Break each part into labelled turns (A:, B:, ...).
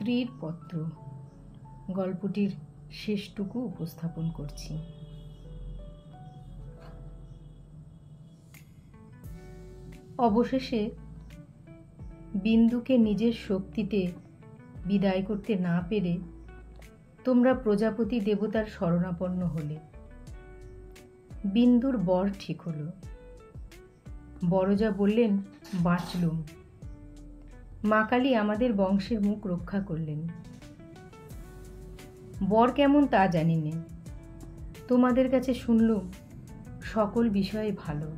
A: স্ত্রীর পত্র গল্পটির শেষটুকু উপস্থাপন করছি। অবশেষে বিন্দুকে নিজের শক্তিতে বিদায় করতে না পেরে তোমরা প্রজাপতি দেবতার শরণাপন্ন হলে। বিন্দুর বর ঠিক হলো। বড়জা বললেন, বাঁচলুম। মা কালী আমাদের বংশের মুখ রক্ষা করলেন। বর কেমন তা জানি নে, তোমাদের কাছে শুনলুম সকল বিষয়ে ভালো।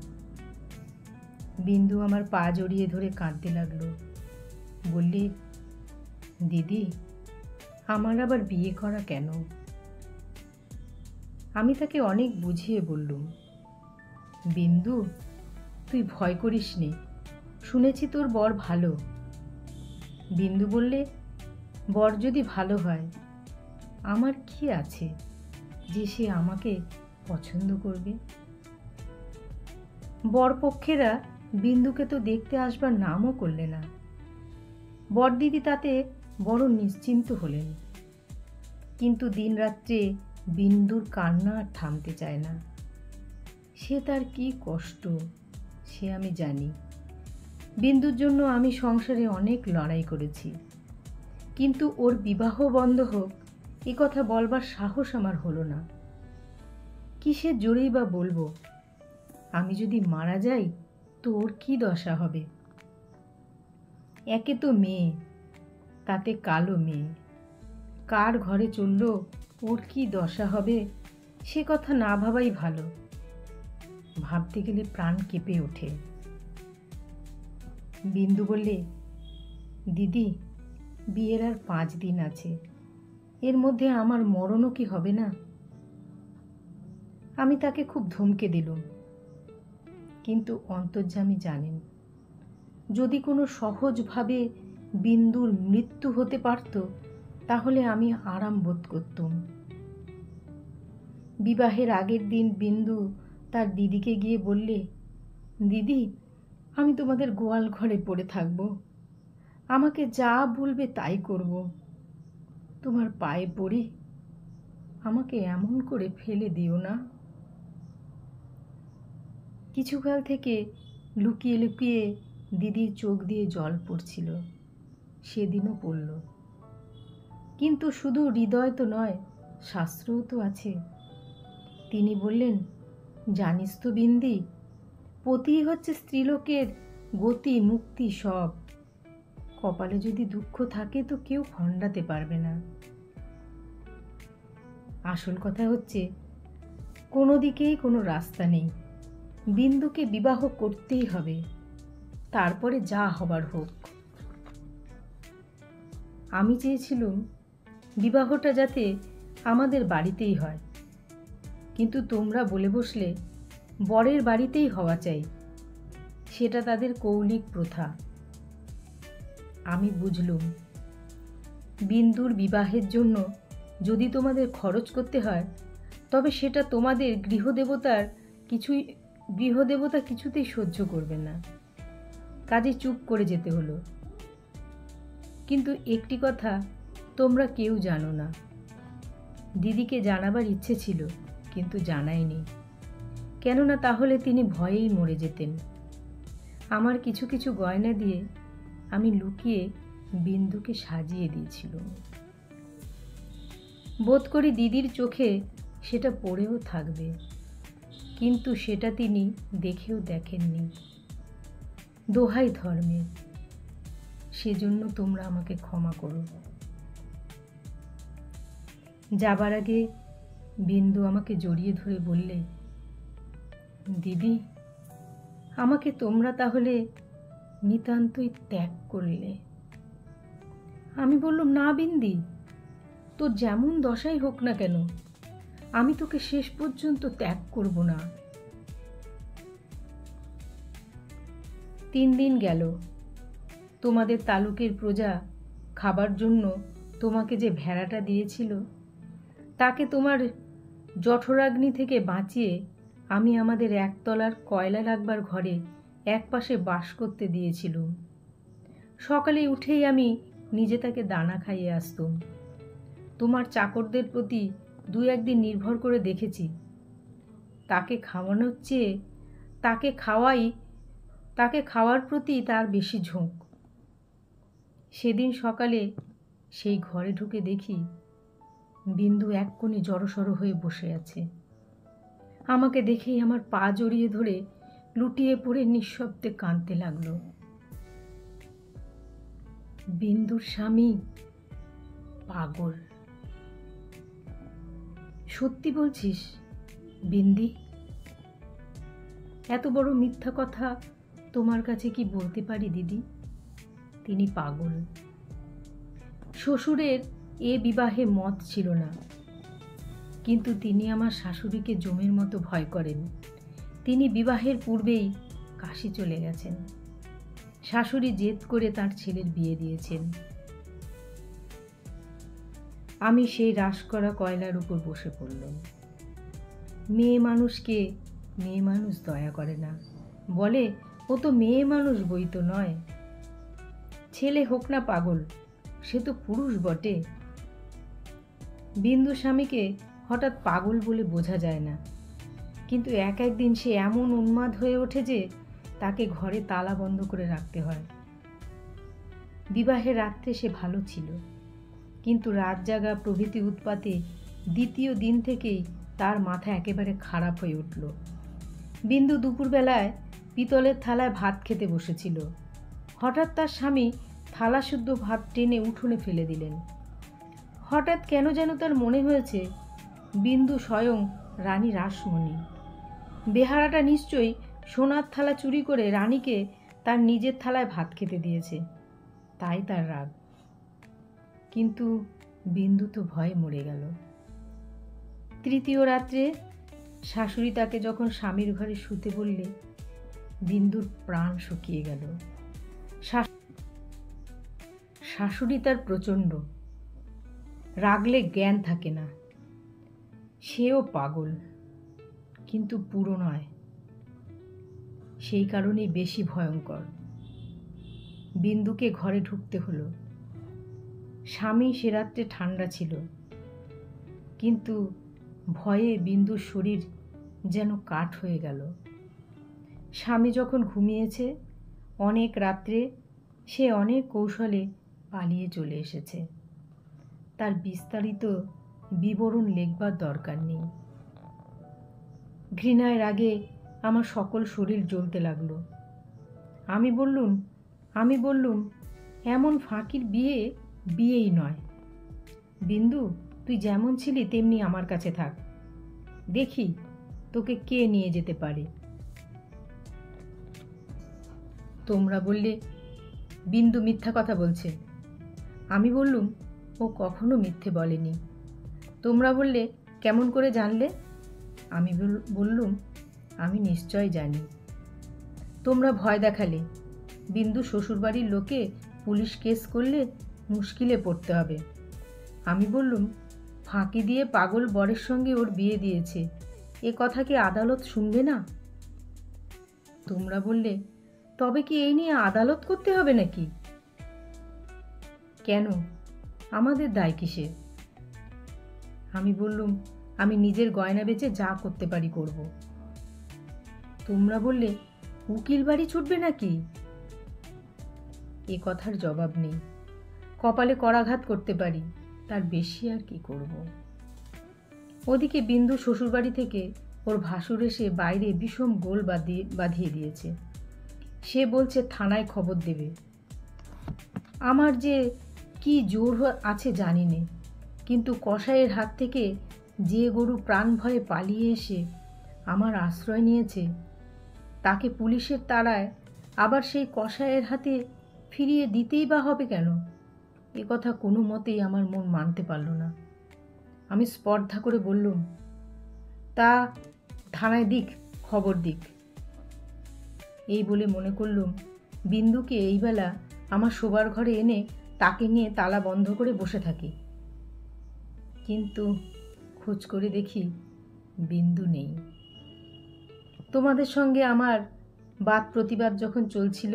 A: বিন্দু আমার পা জড়িয়ে ধরে কাঁদতে লাগলো। বললি, দিদি, আমার আবার বিয়ে করা কেন? আমি তাকে অনেক বুঝিয়ে বললুম, বিন্দু, তুই ভয় করিস নে, শুনেছি তোর বর ভালো। বিন্দু বললে, বর যদি ভালো হয় আমার কি আছে যে সে আমাকে পছন্দ করবে? বরপক্ষেরা বিন্দুকে তো দেখতে আসবার নামও করলে না। বরদিদি তাতে বড় নিশ্চিন্ত হলেন। কিন্তু দিনরাত্রে বিন্দুর কান্না আর থামতে চায় না। সে তার কি কষ্ট সে আমি জানি। বিন্দুর জন্য আমি সংসারে অনেক লড়াই করেছি, কিন্তু ওর বিবাহ বন্ধ হোক এ কথা বলবার সাহস আমার হলো না। কিসের জোরেই বা বলবো? আমি যদি মারা যাই তো ওর কি দশা হবে? একে তো মেয়ে, তাতে কালো মেয়ে, কার ঘরে চলল ওর কি দশা হবে সে কথা না ভাবাই ভালো। ভাবতে গেলে প্রাণ কেঁপে ওঠে। বিন্দু বললে, দিদি, বিয়ের আর 5 দিন আছে, এর মধ্যে আমার মরণও কি হবে না? আমি তাকে খুব ধমকে দিলুম, কিন্তু অন্তর্যামী জানেন যদি কোনো সহজভাবে বিন্দুর মৃত্যু হতে পারত তাহলে আমি আরাম বোধ করতুম। বিবাহের আগের দিন বিন্দু তার দিদিকে গিয়ে বললে, দিদি, আমি তোমাদের গোয়াল ঘরে পড়ে থাকব, আমাকে যা বলবে তাই করব, তোমার পায়ে পড়ি, আমাকে এমন করে ফেলে দিও না। কিছুকাল থেকে লুকিয়ে লুকিয়ে দিদির চোখ দিয়ে জল পড়ছিল, সেদিনও পড়ল। কিন্তু শুধু হৃদয় তো নয়, শাস্ত্রও তো আছে। তিনি বললেন, জানিস তো বিন্দি, পতিই হচ্ছে স্ত্রীলোকের গতি মুক্তি সব। কপালে যদি দুঃখ থাকে তো কেউ খণ্ডাতে পারবে না। আসল কথা হচ্ছে কোনো দিকেই কোনো রাস্তা নেই, বিন্দুকে বিবাহ করতেই হবে, তারপরে যা হবার হোক। আমি চেয়েছিলুম বিবাহটা যাতে আমাদের বাড়িতেই হয়, কিন্তু তোমরা বলে বসলে বরের বাড়িতেই হওয়া চাই, সেটা তাদের কৌলিক প্রথা। আমি বুঝলুম বিন্দুর বিবাহের জন্য যদি তোমাদের খরচ করতে হয় তবে সেটা তোমাদের গৃহদেবতা কিছুতেই সহ্য করবে না। কাজে চুপ করে যেতে হলো। কিন্তু একটি কথা তোমরা কেউ জানো না, দিদিকে জানাবার ইচ্ছে ছিল কিন্তু জানাইনি, কেননা তাহলে তিনি ভয়েই মরে যেতেন। আমার কিছু কিছু গয়না দিয়ে আমি লুকিয়ে বিন্দুকে সাজিয়ে দিয়েছিলাম। বোধ করি দিদির চোখে সেটা পড়েও থাকবে, কিন্তু সেটা তিনি দেখেও দেখেননি। দোহাই ধর্মের, সেজন্য তোমরা আমাকে ক্ষমা করো। যাবার আগে বিন্দু আমাকে জড়িয়ে ধরে বললে, দিদি, আমাকে তোমরা তাহলে নিতান্তই ত্যাগ করলে। আমি বললাম, না বিন্দি, তোর যেমন দশাই হোক না কেন আমি তোকে শেষ পর্যন্ত ত্যাগ করব না। 3 দিন গেল। তোমাদের তালুকের প্রজা খাবার জন্য তোমাকে যে ভেড়াটা দিয়েছিল তাকে তোমার জঠরাগ্নি থেকে বাঁচিয়ে আমি আমাদের একতলার কয়লা রাখবার ঘরে একপাশে বাস করতে দিয়েছিলুম। সকালে উঠেই আমি নিজে তাকে দানা খাইয়ে আসতুম। তোমার চাকরদের প্রতি দু একদিন নির্ভর করে দেখেছি। তাকে খাওয়ানোর চেয়ে তাকে খাওয়ার প্রতি তার বেশি ঝোঁক। সেদিন সকালে সেই ঘরে ঢুকে দেখি বিন্দু এক কোণে জড়সড় হয়ে বসে আছে। আমাকে দেখেই আমার পা জড়িয়ে ধরে লুটিয়ে পড়ে নিঃশব্দে কাঁদতে লাগলো। বিন্দুর স্বামী পাগল। সত্যি বলছিস বিন্দি? এত বড় মিথ্যা কথা তোমার কাছে কি বলতে পারি দিদি? তিনি পাগল। শ্বশুরের এ বিবাহে মত ছিল না, কিন্তু তিনি আমার শাশুড়িকে জমের মতো ভয় করেন। তিনি বিবাহের পূর্বেই কাশী চলে গেছেন। শাশুড়ি জেদ করে তার ছেলের বিয়ে দিয়েছেন। আমি সেই রাশ করা কয়লার উপর বসে পড়লাম। মেয়ে মানুষকে মেয়ে মানুষ দয়া করে না, বলে ও তো মেয়ে মানুষ, বই তো নয়। ছেলে হোক না পাগল, সে তো পুরুষ বটে। বিন্দু স্বামীকে হঠাৎ পাগল বলে বোঝা যায় না, কিন্তু এক একদিন সে এমন উন্মাদ হয়ে ওঠে যে তাকে ঘরে তালা বন্ধ করে রাখতে হয়। বিবাহের রাত্রে সে ভালো ছিল, কিন্তু রাত জাগা প্রভৃতি উৎপাতে দ্বিতীয় দিন থেকেই তার মাথা একেবারে খারাপ হয়ে উঠল। বিন্দু দুপুরবেলায় পিতলের থালায় ভাত খেতে বসেছিল। হঠাৎ তার স্বামী থালা শুদ্ধ ভাত টেনে উঠোনে ফেলে দিলেন। হঠাৎ কেন যেন তার মনে হয়েছে বিন্দু স্বয়ং রানী রাসমণি। বেহারাটা নিশ্চয়ই সোনার থালা চুরি করে রানীকে তার নিজের থালায় ভাত খেতে দিয়েছে, তাই তার রাগ। কিন্তু বিন্দু তো ভয়ে মরে গেল। তৃতীয় রাত্রে শাশুড়ি তাকে যখন স্বামীর ঘরে শুতে বললে, বিন্দুর প্রাণ শুকিয়ে গেল। শাশুড়ি তার প্রচণ্ড, রাগলে জ্ঞান থাকে না। সেও পাগল, কিন্তু পুরো নয়, সেই কারণেই বেশি ভয়ঙ্কর। বিন্দুকে ঘরে ঢুকতে হলো। স্বামী সে রাত্রে ঠান্ডা ছিল, কিন্তু ভয়ে বিন্দুর শরীর যেন কাঠ হয়ে গেল। স্বামী যখন ঘুমিয়েছে, অনেক রাত্রে সে অনেক কৌশলে পালিয়ে চলে এসেছে। তার বিস্তারিত বিবরণ লেখবার দরকার নেই। ঘৃণায় রাগে আমার সকল শরীর জ্বলতে লাগলো। আমি বললুম এমন ফাঁকির বিয়েই নয়। বিন্দু, তুই যেমন ছিলি তেমনি আমার কাছে থাক, দেখি তোকে কে নিয়ে যেতে পারে। তোমরা বললে বিন্দু মিথ্যা কথা বলছে। আমি বললুম ও কখনো মিথ্যে বলেনি। তোমরা বললে কেমন করে জানলে? আমি বললুম আমি নিশ্চয় জানি। তোমরা ভয় দেখালে, বিন্দু শ্বশুরবাড়ির লোকে পুলিশ কেস করলে মুশকিলে পড়তে হবে। আমি বললুম ফাঁকি দিয়ে পাগল বরের সঙ্গে ওর বিয়ে দিয়েছে, এ কথা কি আদালত শুনবে না? তোমরা বললে তবে কি এই নিয়ে আদালত করতে হবে নাকি? কেন, আমাদের দায় কিসে? আমি বললুম আমি নিজের গয়না বেচে যা করতে পারি করব। তোমরা বললে উকিল বাড়ি ছুটবে নাকি? এ কথার জবাব নেই। কপালে করাঘাত করতে পারি, তার বেশি আর কি করব। ওদিকে বিন্দু শ্বশুরবাড়ি থেকে ওর ভাসুর এসে বাইরে বিষম গোল বাঁধিয়ে দিয়েছে। সে বলছে থানায় খবর দেবে। আমার যে কি জোর আছে জানি নে, কিন্তু কসাইয়ের হাত থেকে যে গরু প্রাণ ভয়ে পালিয়ে এসে আমার আশ্রয় নিয়েছে, তাকে পুলিশের তাড়ায় আবার সেই কসাইয়ের হাতে ফিরিয়ে দিতেই বা হবে কেন? এ কথা কোনো মতেই আমার মন মানতে পারল না। আমি স্পর্ধা করে বললুম, তা থানায় দিক, খবর দিক। এই বলে মনে করলুম বিন্দুকে এইবেলা আমার শোবার ঘরে এনে তাকে নিয়ে তালা বন্ধ করে বসে থাকি। কিন্তু খোঁজ করে দেখি বিন্দু নেই। তোমাদের সঙ্গে আমার বাদ প্রতিবাদ যখন চলছিল,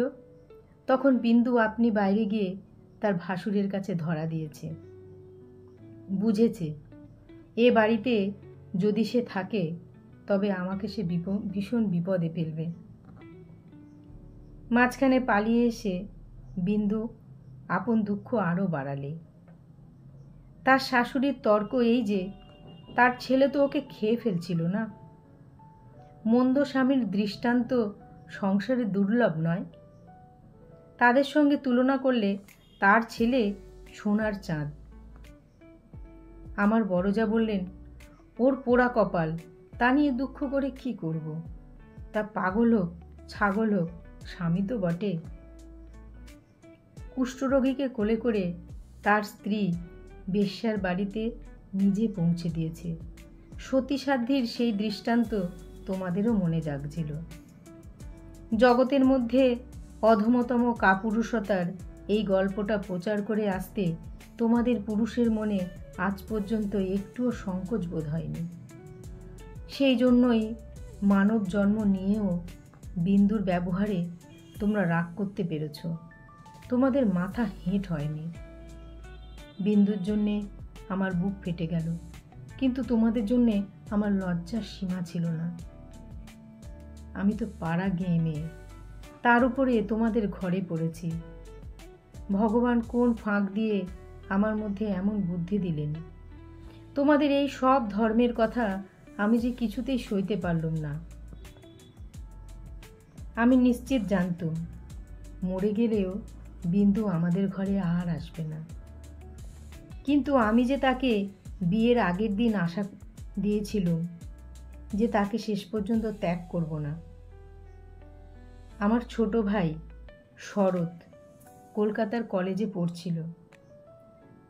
A: তখন বিন্দু আপনি বাইরে গিয়ে তার ভাসুরের কাছে ধরা দিয়েছে। বুঝেছে এ বাড়িতে যদি সে থাকে তবে আমাকে সে ভীষণ বিপদে ফেলবে। মাঝখানে পালিয়ে এসে বিন্দু আপন দুঃখ আরও বাড়ালে। তার শাশুড়ির তর্ক এই যে তার ছেলে তো ওকে খেয়ে ফেলছিল না। মন্দ স্বামীর দৃষ্টান্ত সংসারে দুর্লভ নয়। তাদের সঙ্গে তুলনা করলে তার ছেলে সোনার চাঁদ। আমার বড়জা বললেন, ওর পোড়া কপাল, তা নিয়ে দুঃখ করে কি করব? তা পাগল হোক ছাগল হোক, স্বামী তো বটে। কুষ্ঠরোগীকে কোলে করে তার স্ত্রী বেশ্যার বাড়িতে নিজে পৌঁছে দিয়েছে। সতীসাধ্যীর সেই দৃষ্টান্ত তোমাদেরও মনে জাগছিল। জগতের মধ্যে অধমতম কাপুরুষতার এই গল্পটা প্রচার করে আসতে তোমাদের পুরুষের মনে আজ পর্যন্ত একটুও সংকোচ বোধ হয়নি। সেই জন্যই মানব জন্ম নিয়েও বিন্দুর ব্যবহারে তোমরা রাগ করতে পেরেছ। তোমাদের মাথা হেঁট হয়নি। বিন্দুর জন্যে আমার বুক ফেটে গেল, কিন্তু তোমাদের জন্যে আমার লজ্জার সীমা ছিল না। আমি তো পাড়া গেয়ে মেয়ে, তার উপরে তোমাদের ঘরে পড়েছি। ভগবান কোন ফাঁক দিয়ে আমার মধ্যে এমন বুদ্ধি দিলেন? তোমাদের এই সব ধর্মের কথা আমি যে কিছুতেই সইতে পারলুম না। আমি নিশ্চিত জানতুম মরে গেলেও বিন্দু আমাদের ঘরে আর আসবে না, কিন্তু আমি যে তাকে বিয়ের আগের দিন আশা দিয়েছিলুম যে তাকে শেষ পর্যন্ত ত্যাগ করব না। আমার ছোট ভাই শরৎ কলকাতার কলেজে পড়ছিল।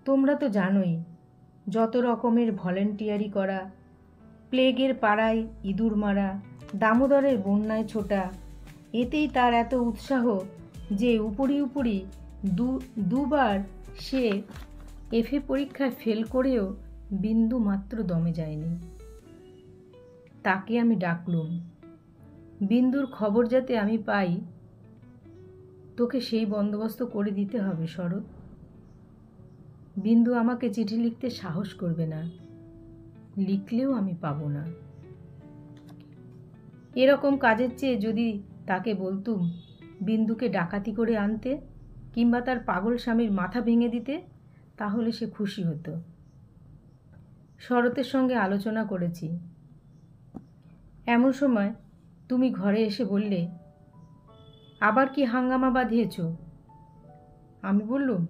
A: তোমরা তো জানোই, যত রকমের ভলেন্টিয়ারি করা, প্লেগের পাড়ায় ইঁদুর মারা, দামোদরের বন্যায় ছোটা, এতেই তার এত উৎসাহ যে উপরি উপরি দুবার সে এফএ পরীক্ষায় ফেল করেও বিন্দু মাত্র দমে যায়নি। তাকে আমি ডাকলুম, বিন্দুর খবর যাতে আমি পাই, তোকে সেই বন্দোবস্ত করে দিতে হবে শরৎ। বিন্দু আমাকে চিঠি লিখতে সাহস করবে না, লিখলেও আমি পাবো না। এরকম কাজের চেয়ে যদি তাকে বলতুম বিন্দুকে ডাকাতি করে আনতে কিংবা তার পাগল স্বামীর মাথা ভেঙে দিতে, তাহলে সে খুশি হতো। শরতের সঙ্গে আলোচনা করেছি। এমন সময় তুমি ঘরে এসে বললে, আবার কি হাঙ্গামা বাঁধিয়েছ? আমি বললুম,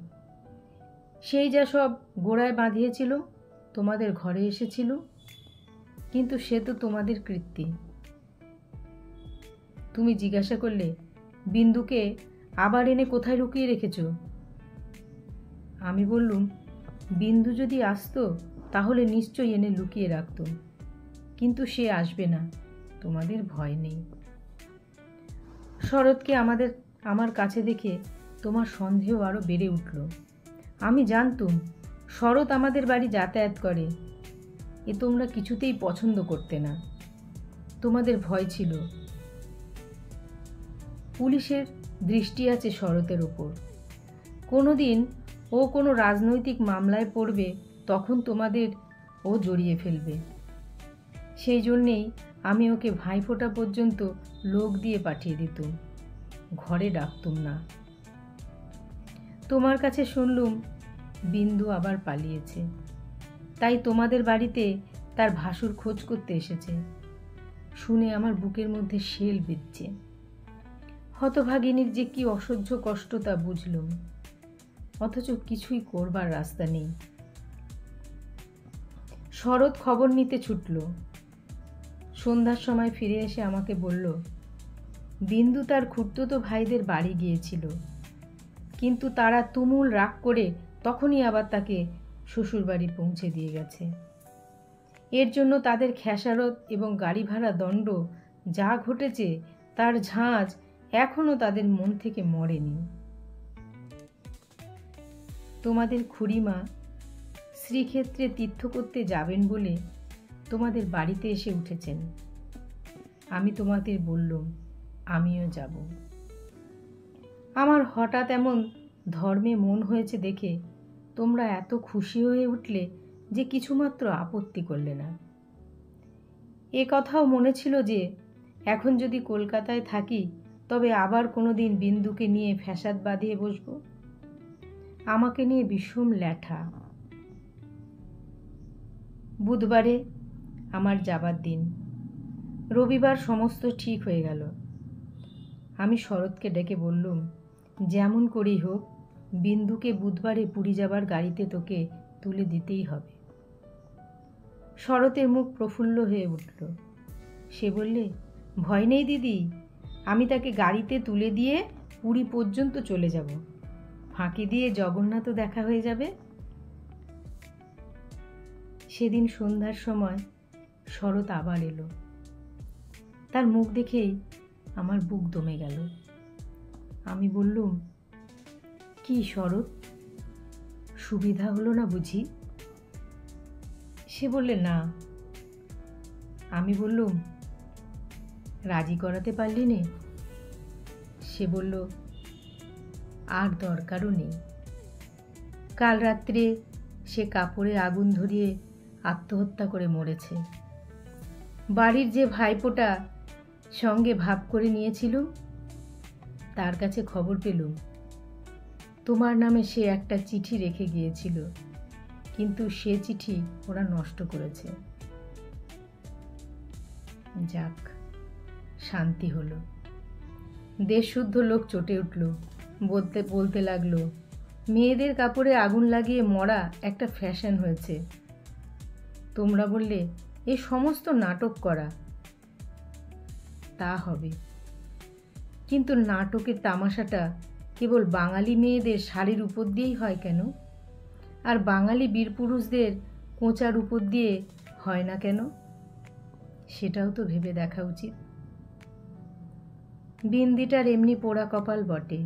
A: সেই যা সব গোড়ায় বাঁধিয়েছিল তোমাদের ঘরে এসেছিল, কিন্তু সে তো তোমাদের কৃত্তি। তুমি জিজ্ঞাসা করলে, বিন্দুকে আবার এনে কোথায় লুকিয়ে রেখেছ? আমি বললুম, বিন্দু যদি আসতো তাহলে নিশ্চয়ই এনে লুকিয়ে রাখত, কিন্তু সে আসবে না, তোমাদের ভয় নেই। শরৎকে আমার কাছে দেখে তোমার সন্দেহ আরও বেড়ে উঠল। আমি জানতুম শরৎ আমাদের বাড়ি যাতায়াত করে, এ তোমরা কিছুতেই পছন্দ করতে না। তোমাদের ভয় ছিল। পুলিশের দৃষ্টি আছে শরতের ওপর। কোনো দিন ও কোনো রাজনৈতিক মামলায় পড়বে, তখন তোমাদের ও জড়িয়ে ফেলবে। সেই জন্যেই আমি ওকে ভাইফোঁটা পর্যন্ত লোক দিয়ে পাঠিয়ে দিতুম, ঘরে ডাকতুম না। তোমার কাছে শুনলুম বিন্দু আবার পালিয়েছে, তাই তোমাদের বাড়িতে তার ভাসুর খোঁজ করতে এসেছে। শুনে আমার বুকের মধ্যে শেল বিঁধছে। হতভাগিনীর যে কি অসহ্য কষ্ট তা বুঝলুম, অথচ কিছুই করবার রাস্তা নেই। শরৎ খবর নিতে ছুটল। সন্ধ্যার সময় ফিরে এসে আমাকে বলল, বিন্দু তার খুড়তুতো ভাইদের বাড়ি গিয়েছিল, কিন্তু তারা তুমুল রাগ করে তখনই আবার তাকে শ্বশুরবাড়ি পৌঁছে দিয়ে গেছে। এর জন্য তাদের খেসারত এবং গাড়ি ভাড়া দণ্ড যা ঘটেছে তার ঝাঁজ এখনো তাদের মন থেকে মরেনি। তোমাদের খুড়িমা শ্রীক্ষেত্রে তীর্থ করতে যাবেন বলে তোমাদের বাড়িতে এসে উঠেছেন। আমি তোমাদের বললুম আমিও যাব। আমার হঠাৎ এমন ধর্মে মন হয়েছে দেখে তোমরা এত খুশি হয়ে উঠলে যে কিছুমাত্র আপত্তি করলে না। এ কথাও মনে ছিল যে এখন যদি কলকাতায় থাকি তবে আবার কোনো দিন বিন্দুকে নিয়ে ফ্যাসাদ বাঁধিয়ে বসব। আমাকে নিয়ে বিষম ল্যাঠা। বুধবারে আমার যাবার দিন। রবিবার সমস্ত ঠিক হয়ে গেল। আমি শরৎকে ডেকে বললুম, যেমন করেই হোক বিন্দুকে বুধবারে পুরী যাবার গাড়িতে তোকে তুলে দিতেই হবে। শরতের মুখ প্রফুল্ল হয়ে উঠল। সে বললে, ভয় নেই দিদি, আমি তাকে গাড়িতে তুলে দিয়ে পুরী পর্যন্ত চলে যাব। ফাঁকি দিয়ে জগন্নাথও দেখা হয়ে যাবে। সেদিন সন্ধ্যার সময় শরৎ আবার এলো। তার মুখ দেখেই আমার বুক দমে গেল। আমি বললুম, কি শরৎ, সুবিধা হলো না বুঝি? সে বললে, না। আমি বললুম, রাজি করাতে পারলি নে? সে বলল, আর দরকারও নেই। কাল রাত্রে সে কাপড়ে আগুন ধরিয়ে আত্মহত্যা করে মরেছে। বাড়ির যে ভাইপোটা সঙ্গে ভাব করে নিয়েছিল তার কাছে খবর পেলুম তোমার নামে সে একটা চিঠি রেখে গিয়েছিল, কিন্তু সে চিঠি ওরা নষ্ট করেছে। যাক, শান্তি হলো। দেশশুদ্ধ লোক চটে উঠল, বলতে লাগলো, মেয়েদের কাপড়ে আগুন লাগিয়ে মরা একটা ফ্যাশন হয়েছে। তোমরা বললে এ সমস্ত নাটক করা। তা হবে, কিন্তু নাটকের তামাশাটা কেবল বাঙালি মেয়েদের শাড়ির উপর দিয়েই হয় কেন? আর বাঙালি বীরপুরুষদের কোঁচার উপর দিয়ে হয় না কেন? সেটাও তো ভেবে দেখা উচিত। বিন্দিটার এমনি পোড়া কপাল বটে।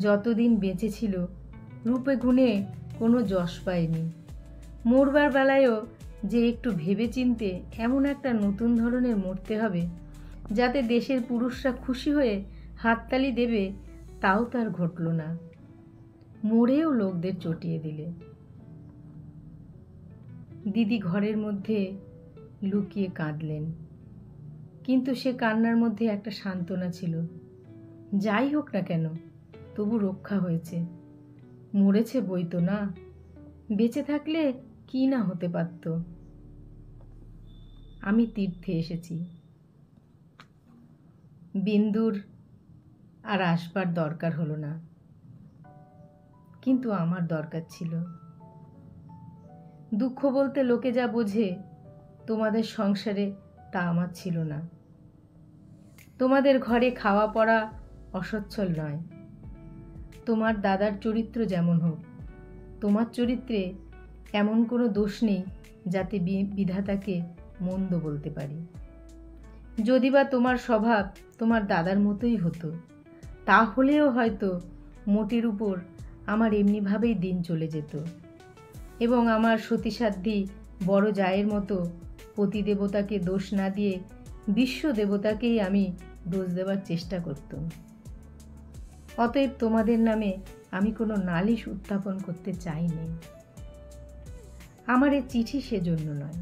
A: যতদিন বেঁচে ছিল রূপে গুণে কোনো যশ পায়নি। মরবার বেলায়ও যে একটু ভেবে চিনতে এমন একটা নতুন ধরনের মরতে হবে যাতে দেশের পুরুষরা খুশি হয়ে হাততালি দেবে, তাও তার ঘটল না। মরেও লোকদের চটিয়ে দিলে। দিদি ঘরের মধ্যে লুকিয়ে কাঁদলেন, কিন্তু সে কান্নার মধ্যে একটা সান্ত্বনা ছিল। যাই হোক না কেন, তবু রক্ষা হয়েছে। মরেছে বই তো না, বেঁচে থাকলে কি না হতে পারত। আমি তীর্থে এসেছি। বিন্দুর আর আসবার দরকার হলো না, কিন্তু আমার দরকার ছিল। দুঃখ বলতে লোকে যা বোঝে তোমাদের সংসারে তা আমার ছিল না। তোমাদের ঘরে খাওয়া পড়া অসচ্ছল নয়। তোমার দাদার চরিত্র যেমন হোক, তোমার চরিত্রে এমন কোনো দোষ নেই যাতে বিধাতাকে মন্দ বলতে পারি। যদি বা তোমার স্বভাব তোমার দাদার মতোই হতো, তাহলেও হয়তো মোটের উপর আমার এমনিভাবেই দিন চলে যেত, এবং আমার সতীসাধ্যী বড় জায়ের মতো পতিদেবতাকে দোষ না দিয়ে বিশ্ব দেবতাকেই আমি দোষ দেওয়ার চেষ্টা করতাম। অতএব তোমাদের নামে আমি কোনো নালিশ উত্থাপন করতে চাইনি। আমার এ চিঠি সেজন্য নয়।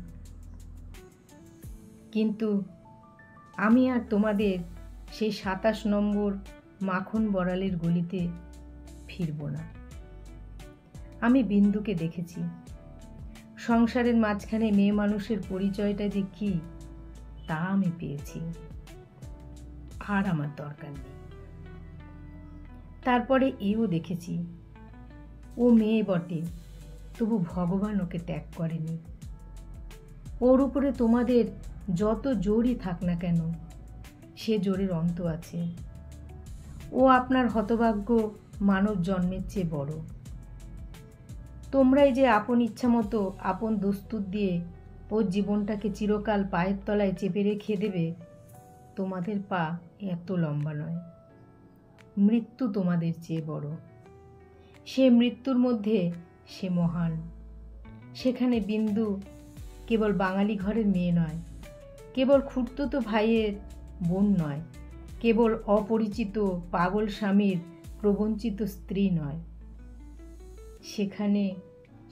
A: কিন্তু আমি আর তোমাদের সেই 27 নম্বর মাখন বড়ালের গলিতে ফিরব না। আমি বিন্দুকে দেখেছি। সংসারের মাঝখানে মেয়ে মানুষের পরিচয়টা যে কি তা আমি পেয়েছি। আর আমার দরকার নেই। তারপরে এও দেখেছি, ও মেয়ে বটে, তবু ভগবান ওকে ত্যাগ করেনি। ওর উপরে তোমাদের যত জোরই থাক না কেন, সে জোরের অন্ত আছে। ও আপনার হতভাগ্য মানব জন্মের চেয়ে বড়। তোমরাই যে আপন ইচ্ছা মতো আপন দস্তুর দিয়ে ওর জীবনটাকে চিরকাল পায়ের তলায় চেপে রেখে দেবে, তোমাদের পা এত লম্বা নয়। মৃত্যু তোমাদের চেয়ে বড়। সে মৃত্যুর মধ্যে সে মহান। সেখানে বিন্দু কেবল বাঙালি ঘরের মেয়ে নয়, কেবল খুড়তুতো ভাইয়ের বোন নয়, কেবল অপরিচিত পাগল স্বামীর প্রবঞ্চিত স্ত্রী নয়, সেখানে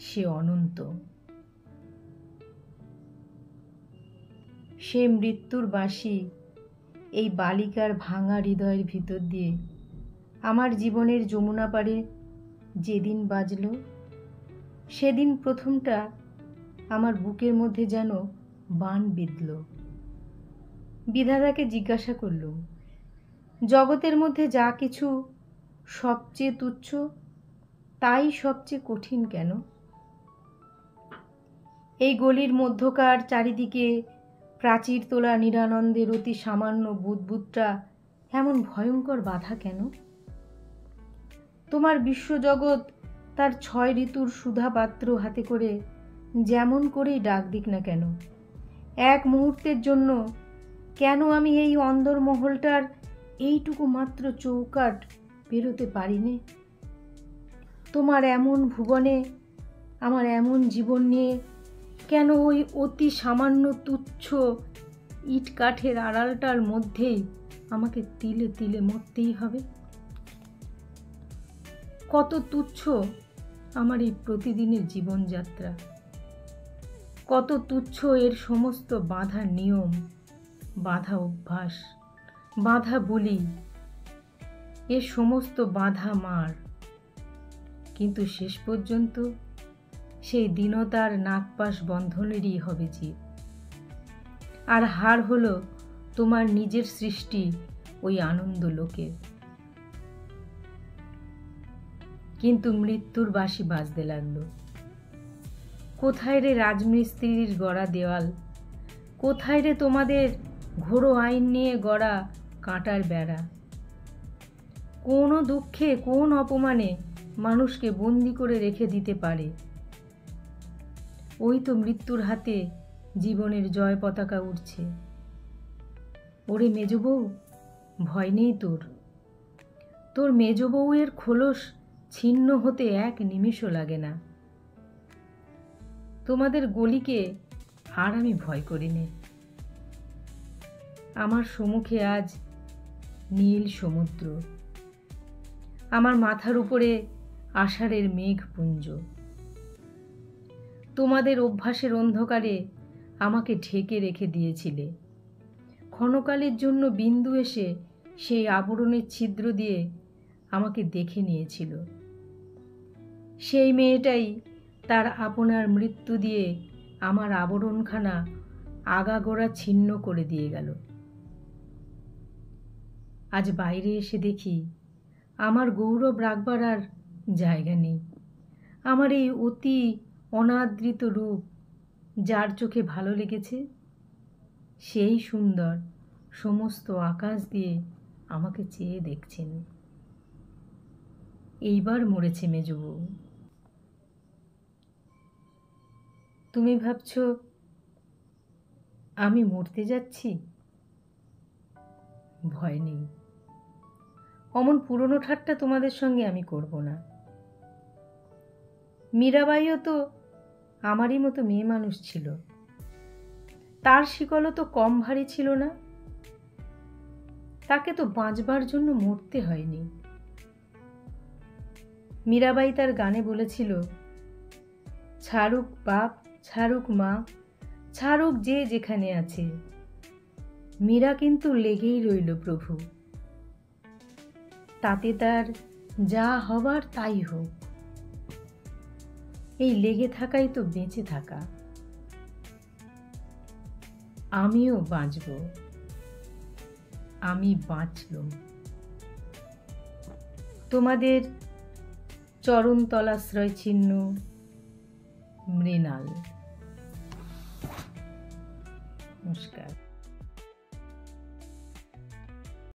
A: সে অনন্ত। সে মৃত্যুর বাঁশি এই বালিকার ভাঙা হৃদয়ের ভিতর দিয়ে আমার জীবনের যমুনা পাড়ে যেদিন বাজল, সেদিন প্রথমটা আমার বুকের মধ্যে যেন বাণ বিঁধল। বিধাতাকে জিজ্ঞাসা করলুম, জগতের মধ্যে যা কিছু সবচেয়ে তুচ্ছ তাই সবচেয়ে কঠিন কেন? এই গলির মধ্যকার চারিদিকে প্রাচীর তোলা নিরানন্দের অতি সামান্য বুদবুদটা এমন ভয়ঙ্কর বাধা কেন? তোমার বিশ্বজগৎ তার 6 ঋতুর সুধা পাত্র হাতে করে যেমন করেই ডাক দিক না কেন, এক মুহূর্তের জন্য কেন আমি এই অন্দরমহলটার এইটুকু মাত্র চৌকাট পেরোতে পারিনে? তোমার এমন ভুবনে আমার এমন জীবন নিয়ে কেন ওই অতি সামান্য তুচ্ছ ইট কাঠের আড়ালটার মধ্যেই আমাকে তিলে তিলে মরতেই হবে? কত তুচ্ছ আমার এই প্রতিদিনের জীবনযাত্রা, কত তুচ্ছ এর সমস্ত বাঁধা নিয়ম, বাঁধা অভ্যাস, বাঁধা বলি, এর সমস্ত বাঁধা মার। কিন্তু শেষ পর্যন্ত সেই দীনতার নাগপাশ বন্ধনেরই হবে জীব। আর হার হলো তোমার নিজের সৃষ্টি ওই আনন্দ লোকের। কিন্তু মৃত্যুর বাঁশি বাজতে লাগলো। কোথায় রে রাজমিস্ত্রির গড়া দেওয়াল, কোথায় রে তোমাদের ঘোড়ো আইন নিয়ে গড়া কাঁটার বেড়া? কোন দুঃখে কোন অপমানে মানুষকে বন্দি করে রেখে দিতে পারে? ওই তো মৃত্যুর হাতে জীবনের জয় পতাকা উঠছে। ওরে মেজ বউ, ভয় নেই তোর। তোর মেজ বউয়ের খোলস ছিন্ন হতে এক নিমেষও লাগে না। তোমাদের গলিকে আর আমি ভয় করি নে। আমার সম্মুখে আজ নীল সমুদ্র, আমার মাথার উপরে আষাঢ়ের মেঘপুঞ্জ। তোমাদের অভ্যাসের অন্ধকারে আমাকে ঢেকে রেখে দিয়েছিলে। ক্ষণকালের জন্য বিন্দু এসে সেই আবরণের ছিদ্র দিয়ে আমাকে দেখে নিয়েছিল। সেই মেয়েটাই তার আপনার মৃত্যু দিয়ে আমার আবরণখানা আগাগোড়া ছিন্ন করে দিয়ে গেল। আজ বাইরে এসে দেখি আমার গৌরব রাখবার আর জায়গা নেই। আমার এই অতি অনাদৃত রূপ যার চোখে ভালো লেগেছে, সেই সুন্দর সমস্ত আকাশ দিয়ে আমাকে চেয়ে দেখছেন। এইবার মরেছে মেজবউ। তুমি ভাবছ আমি মরতে যাচ্ছি? ভয় নেই, অমন পুরনো ঠাট্টা তোমাদের সঙ্গে আমি করব না। মীরাবাইও তো আমারই মতো মেয়ে মানুষ ছিল, তার শিকলও তো কম ভারী ছিল না। তাকে তো বাঁচবার জন্য মরতে হয়নি। মীরাবাই তার গানে বলেছিল, ছাড়ুক বাপ, ছাড়ুক মা, ছাড়ুক যে যেখানে আছে, মীরা কিন্তু লেগেই রইল প্রভু। তাতে তার যা হবার তাই হোক। এই লেগে থাকাই তো বেঁচে থাকা। আমিও বাঁচব, আমি বাঁচলুম। তোমাদের চরণতলাশ্রয় ছিন্ন মৃণাল। নমস্কার।